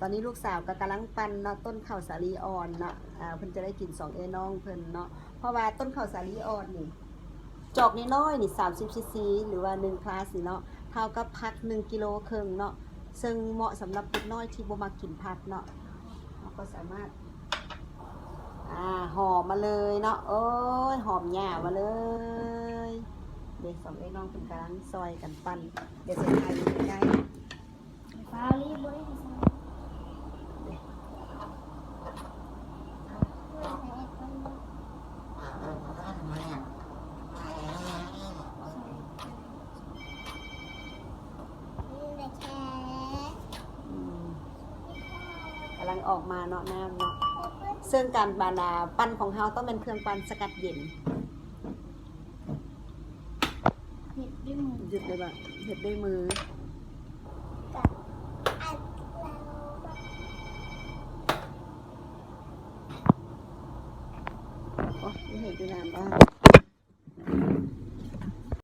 ตอนนี้ลูกสาวก็กำลังปั่นเนาะต้นข้าวสาลีอ่อนเนาะเพิ่นจะได้กิน2เอ้น้องเพิ่นเนาะเพราะว่าต้นข้าวสาลีอ่อนนี่จอกน้อยๆนี่30ซีซีหรือว่า1คลาสนี่เนาะเท่ากับผัก1กิโลครึ่งเนาะซึ่งเหมาะสำหรับเด็กน้อยที่บ่มักกินผักเนาะเราก็สามารถหอมมาเลยเนาะโอ้ยหอมหญ้ามาเลยเด็ก2เอ้น้องเพิ่นกำลังซอยกันปั่นเดี๋ยวจะถ่ายอยู่ใกล้ ฟ้ารีบบ่ได้ใส่กำลังออกมาเนาะน้ำเนาะซึ่งการบานาปั้นของเฮาต้องเป็นเครื่องปั้นสกัดเย็น เห็ดด้วยมือ หยุดเลยแบบเห็ดด้วยมือ กับอัดเรา โอ้ยเห็ดด้วยน้ำบ้าง